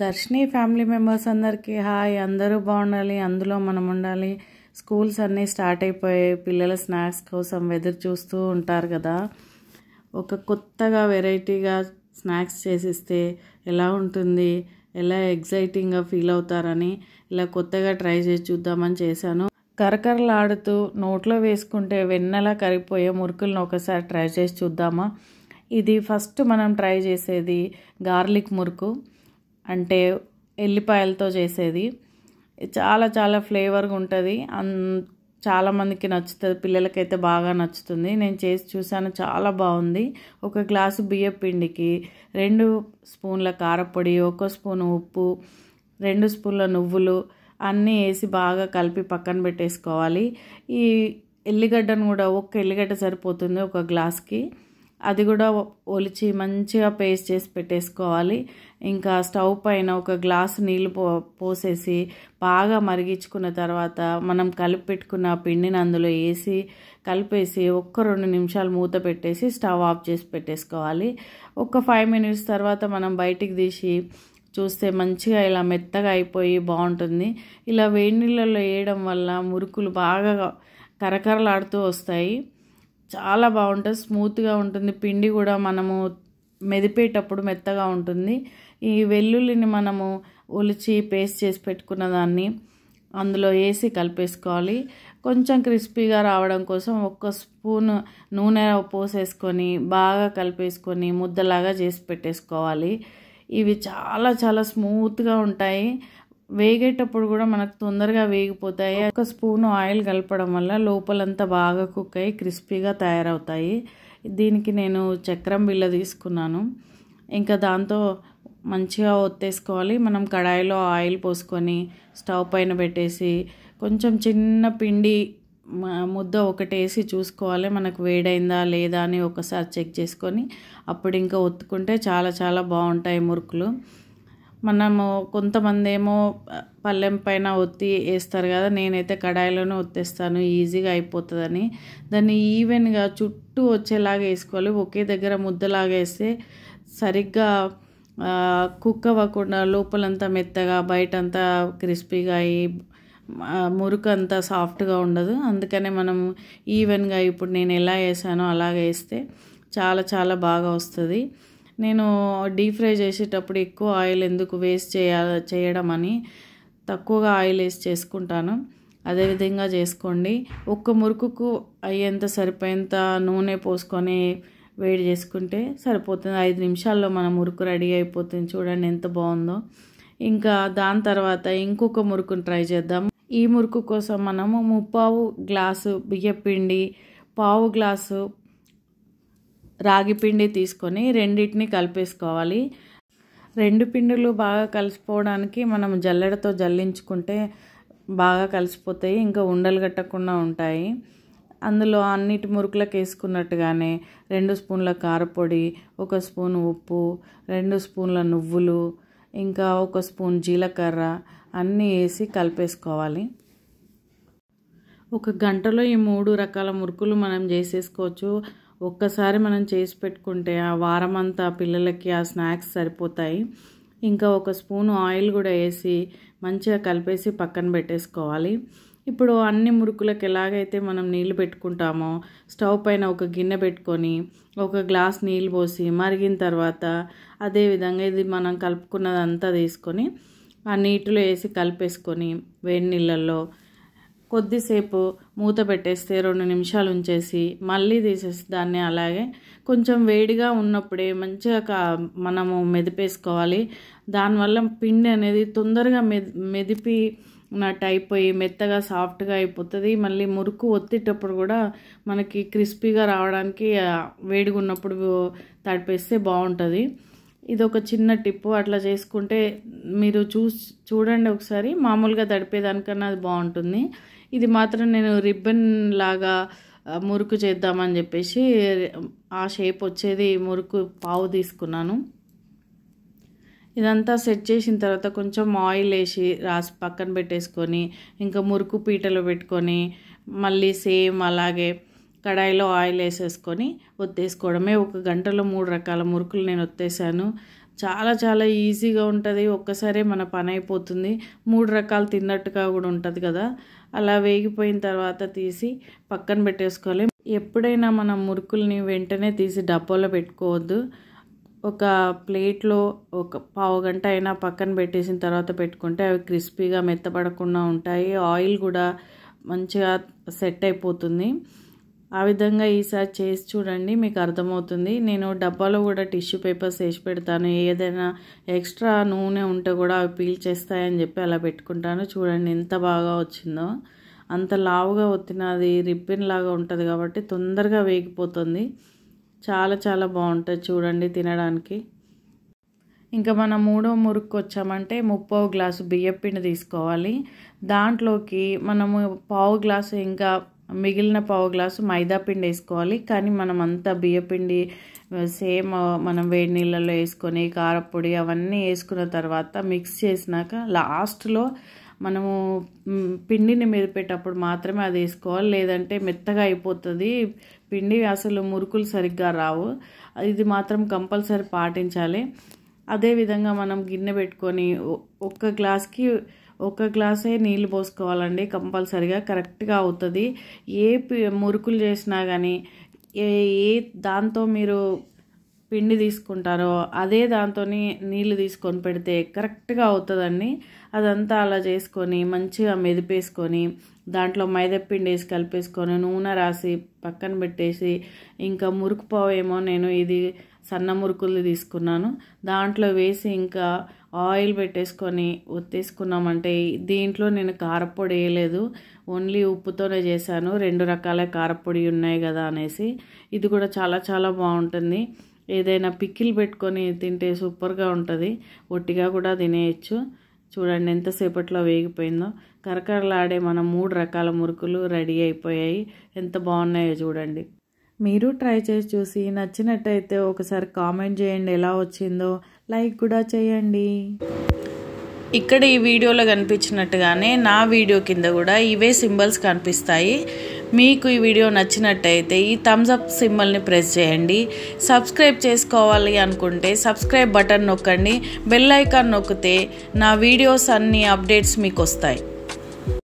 దర్శిని family members అందరికీ hi. అందరూ బాగుండాలి, అందులో మనం ఉండాలి. స్కూల్స్ అన్నీ స్టార్ట్ అయిపోయాయి. పిల్లల స్నాక్స్ కోసం ఎదురు చూస్తూ ఉంటారు కదా. ఒక కొత్తగా వెరైటీగా స్నాక్స్ చేసిస్తే ఎలా ఉంటుంది, ఎలా ఎగ్జైటింగ్గా ఫీల్ అవుతారని ఇలా కొత్తగా ట్రై చేసి చూద్దామని చేశాను. కరకరలాడుతూ నోట్లో వేసుకుంటే వెన్నెలా కరిగిపోయే మురుకులను ఒకసారి ట్రై చేసి చూద్దామా. ఇది ఫస్ట్ మనం ట్రై చేసేది గార్లిక్ మురుకు, అంటే ఎల్లిపాయలతో చేసేది. చాలా చాలా ఫ్లేవర్గా ఉంటుంది. చాలామందికి నచ్చుతుంది, పిల్లలకైతే బాగా నచ్చుతుంది. నేను చేసి చూసాను, చాలా బాగుంది. ఒక గ్లాసు బియ్యం పిండికి 2 స్పూన్ల కారపొడి, 1 స్పూన్ ఉప్పు, 2 స్పూన్ల నువ్వులు అన్నీ వేసి బాగా కలిపి పక్కన పెట్టేసుకోవాలి. ఈ ఎల్లిగడ్డను కూడా, 1 ఎల్లిగడ్డ సరిపోతుంది ఒక గ్లాస్కి, అది కూడా ఒలిచి మంచిగా పేస్ట్ చేసి పెట్టేసుకోవాలి. ఇంకా స్టవ్ పైన ఒక గ్లాసు నీళ్ళు పోసేసి బాగా మరిగించుకున్న తర్వాత మనం కలిపి పెట్టుకున్న పిండిని అందులో వేసి కలిపేసి 1-2 నిమిషాలు మూత పెట్టేసి స్టవ్ ఆఫ్ చేసి పెట్టేసుకోవాలి. ఒక 5 మినిట్స్ తర్వాత మనం బయటికి తీసి చూస్తే మంచిగా ఇలా మెత్తగా అయిపోయి బాగుంటుంది. ఇలా వేడి నీళ్ళలో వేయడం వల్ల మురుకులు బాగా కరకరలాడుతూ వస్తాయి. చాలా బాగుంటుంది, స్మూత్గా ఉంటుంది. పిండి కూడా మనము మెదిపేటప్పుడు మెత్తగా ఉంటుంది. ఈ వెల్లుల్లిని మనము ఒలిచి పేస్ట్ చేసి పెట్టుకున్న దాన్ని అందులో వేసి కలిపేసుకోవాలి. కొంచెం క్రిస్పీగా రావడం కోసం 1 స్పూన్ నూనె పోసేసుకొని బాగా కలిపేసుకొని ముద్దలాగా చేసి పెట్టేసుకోవాలి. ఇవి చాలా చాలా స్మూత్గా ఉంటాయి. వేగేటప్పుడు కూడా మనకు తొందరగా వేగిపోతాయి. 1 స్పూన్ ఆయిల్ కలపడం వల్ల లోపలంతా బాగా కుక్ అయ్యి క్రిస్పీగా తయారవుతాయి. దీనికి నేను చక్రం బిళ్ళ తీసుకున్నాను. ఇంకా దాంతో మంచిగా ఒత్తేసుకోవాలి. మనం కడాయిలో ఆయిల్ పోసుకొని స్టవ్ పైన పెట్టేసి కొంచెం చిన్న పిండి ముద్ద ఒకటేసి చూసుకోవాలి, మనకు వేడైందా లేదా అని ఒకసారి చెక్ చేసుకొని అప్పుడు ఇంకా ఒత్తుకుంటే చాలా చాలా బాగుంటాయి మురుకులు. మనము కొంతమంది ఏమో పళ్ళెం పైన ఒత్తి వేస్తారు కదా, నేనైతే కడాయిలోనే ఒత్తేస్తాను, ఈజీగా అయిపోతుందని. దాన్ని ఈవెన్గా చుట్టూ వచ్చేలాగా వేసుకోవాలి. ఒకే దగ్గర ముద్దలాగా వేస్తే సరిగ్గా కుక్ అవ్వకుండా లోపలంతా మెత్తగా బయటంతా క్రిస్పీగా అయ్యి మురుకు అంతా సాఫ్ట్గా ఉండదు. అందుకనే మనం ఈవెన్గా ఇప్పుడు నేను ఎలా వేసానో అలాగే వేస్తే చాలా చాలా బాగా వస్తుంది. నేను డీప్ ఫ్రై చేసేటప్పుడు ఎక్కువ ఆయిల్ ఎందుకు వేస్ట్ చేయడం అని తక్కువగా ఆయిల్ వేసి చేసుకుంటాను. అదేవిధంగా చేసుకోండి. 1 మురుకుకు అయ్యేంత సరిపోయేంత నూనె పోసుకొని వేడి చేసుకుంటే సరిపోతుంది. 5 నిమిషాల్లో మన మురుకు రెడీ అయిపోతుంది. చూడండి ఎంత బాగుందో. ఇంకా దాని తర్వాత ఇంకొక మురుకును ట్రై చేద్దాం. ఈ మురుకు కోసం మనము 3/4 గ్లాసు బియ్యపిండి, 1/4 గ్లాసు రాగి పిండి తీసుకొని రెండింటిని కలిపేసుకోవాలి. 2 పిండిలు బాగా కలిసిపోవడానికి మనం జల్లెడతో జల్లించుకుంటే బాగా కలిసిపోతాయి, ఇంకా ఉండలు కట్టకుండా ఉంటాయి. అందులో అన్నిటి మురుకులకు వేసుకున్నట్టుగానే 2 స్పూన్ల కారపొడి, 1 స్పూన్ ఉప్పు, 2 స్పూన్ల నువ్వులు, ఇంకా 1 స్పూన్ జీలకర్ర అన్నీ వేసి కలిపేసుకోవాలి. 1 గంటలో ఈ 3 రకాల మురుకులు మనం చేసేసుకోవచ్చు. ఒక్కసారి మనం చేసి పెట్టుకుంటే ఆ వారం అంతా పిల్లలకి ఆ స్నాక్స్ సరిపోతాయి. ఇంకా 1 స్పూన్ ఆయిల్ కూడా వేసి మంచిగా కలిపేసి పక్కన పెట్టేసుకోవాలి. ఇప్పుడు అన్ని మురుకులకు ఎలాగైతే మనం నీళ్ళు పెట్టుకుంటామో స్టవ్ పైన ఒక గిన్నె పెట్టుకొని 1 గ్లాస్ నీళ్ళు పోసి మరిగిన తర్వాత అదేవిధంగా ఇది మనం కలుపుకున్నదంతా తీసుకొని ఆ నీటిలో వేసి కలిపేసుకొని వేడి నీళ్ళల్లో కొద్దిసేపు మూత పెట్టేస్తే 2 నిమిషాలు ఉంచేసి మళ్ళీ తీసేసి దాన్ని అలాగే కొంచెం వేడిగా ఉన్నప్పుడే మంచిగా మనము మెదిపేసుకోవాలి. దానివల్ల పిండి అనేది తొందరగా మెదిపినట్టు అయిపోయి మెత్తగా సాఫ్ట్గా అయిపోతుంది. మళ్ళీ మురుకు ఒత్తేటప్పుడు కూడా మనకి క్రిస్పీగా రావడానికి వేడిగా ఉన్నప్పుడు తడిపేస్తే బాగుంటుంది. ఇది ఒక చిన్న టిప్పు. అట్లా చేసుకుంటే మీరు చూడండి ఒకసారి. మామూలుగా తడిపేదానికన్నా అది బాగుంటుంది. ఇది మాత్రం నేను రిబ్బన్ లాగా మురుకు చేద్దామని చెప్పేసి ఆ షేప్ వచ్చేది మురుకు పావు తీసుకున్నాను. ఇదంతా సెట్ చేసిన తర్వాత కొంచెం ఆయిల్ వేసి రాసి పక్కన పెట్టేసుకొని ఇంకా మురుకు పీటలో పెట్టుకొని మళ్ళీ సేమ్ అలాగే కడాయిలో ఆయిల్ వేసేసుకొని ఒత్తేసుకోవడమే. 1 గంటలో 3 రకాల మురుకులు నేను ఒత్తేసాను. చాలా చాలా ఈజీగా ఉంటుంది. ఒక్కసారి మన పని అయిపోతుంది. 3 రకాలు తిన్నట్టుగా కూడా ఉంటుంది కదా. అలా వేగిపోయిన తర్వాత తీసి పక్కన పెట్టేసుకోవాలి. ఎప్పుడైనా మనం మురుకుల్ని వెంటనే తీసి డబ్బాలో పెట్టుకోవద్దు. ఒక ప్లేట్లో ఒక పావు గంట అయినా పక్కన పెట్టేసిన తర్వాత పెట్టుకుంటే అవి క్రిస్పీగా మెత్తపడకుండా ఉంటాయి. ఆయిల్ కూడా మంచిగా సెట్ అయిపోతుంది. ఆ విధంగా ఈసారి చేసి చూడండి, మీకు అర్థమవుతుంది. నేను డబ్బాలో కూడా టిష్యూ పేపర్స్ వేసి పెడతాను. ఏదైనా ఎక్స్ట్రా నూనె ఉంటే కూడా అవి పీల్ చేస్తాయని చెప్పి అలా పెట్టుకుంటాను. చూడండి ఎంత బాగా వచ్చిందో. అంత లావుగా ఒత్తినది రిబ్బన్ లాగా ఉంటుంది కాబట్టి తొందరగా వేగిపోతుంది. చాలా చాలా బాగుంటుంది చూడండి తినడానికి. ఇంకా మనం 3వ మురుకు వచ్చామంటే 30 గ్లాసు బియ్యపిండి తీసుకోవాలి. దాంట్లోకి మనము పావు గ్లాసు ఇంకా మిగిలిన పావు గ్లాసు మైదా పిండి వేసుకోవాలి. కానీ మనం అంతా బియ్యపిండి సేమ్ మనం వేడి నీళ్ళలో వేసుకొని కారపొడి అవన్నీ వేసుకున్న తర్వాత మిక్స్ చేసినాక లాస్ట్లో మనము పిండిని మెదిపేటప్పుడు మాత్రమే అది వేసుకోవాలి. లేదంటే మెత్తగా అయిపోతుంది పిండి, అసలు మురుకులు సరిగ్గా రావు. ఇది మాత్రం కంపల్సరీ పాటించాలి. అదేవిధంగా మనం గిన్నె పెట్టుకొని ఒక గ్లాసే నీళ్ళు పోసుకోవాలండి కంపల్సరిగా. కరెక్ట్గా అవుతుంది. ఏ మురుకులు చేసినా కానీ ఏ దాంతో మీరు పిండి తీసుకుంటారో అదే దాంతో నీళ్ళు తీసుకొని పెడితే కరెక్ట్గా అవుతుందండి. అదంతా అలా చేసుకొని మంచిగా మెదిపేసుకొని దాంట్లో మైదా పిండి వేసి కలిపేసుకొని నూనె రాసి పక్కన పెట్టేసి, ఇంకా మురుకు పావు ఏమో నేను ఇది సన్న మురుకులు తీసుకున్నాను, దాంట్లో వేసి ఇంకా ఆయిల్ పెట్టేసుకొని ఒత్తేసుకున్నామంటే, దీంట్లో నేను కారపొడి వేయలేదు, ఓన్లీ ఉప్పుతోనే చేశాను. 2 రకాల కారపొడి ఉన్నాయి కదా అనేసి. ఇది కూడా చాలా చాలా బాగుంటుంది. ఏదైనా పికిల్ పెట్టుకొని తింటే సూపర్గా ఉంటుంది. ఒట్టిగా కూడా తినేయచ్చు. చూడండి ఎంతసేపట్లో వేగిపోయిందో. కరకరలాడే మన 3 రకాల మురుకులు రెడీ అయిపోయాయి. ఎంత బాగున్నాయో చూడండి. మీరు ట్రై చేసి చూసి నచ్చినట్టయితే ఒకసారి కామెంట్ చేయండి ఎలా వచ్చిందో, లైక్ కూడా చేయండి. ఇక్కడ ఈ వీడియోలో కనిపించినట్టుగానే నా వీడియో కింద కూడా ఇవే సింబల్స్ కనిపిస్తాయి. మీకు ఈ వీడియో నచ్చినట్టయితే ఈ థమ్స్ అప్ సింబల్ని ప్రెస్ చేయండి. సబ్స్క్రైబ్ చేసుకోవాలి అనుకుంటే సబ్స్క్రైబ్ బటన్ నొక్కండి. బెల్ ఐకాన్ నొక్కితే నా వీడియోస్ అన్ని అప్డేట్స్ మీకు వస్తాయి.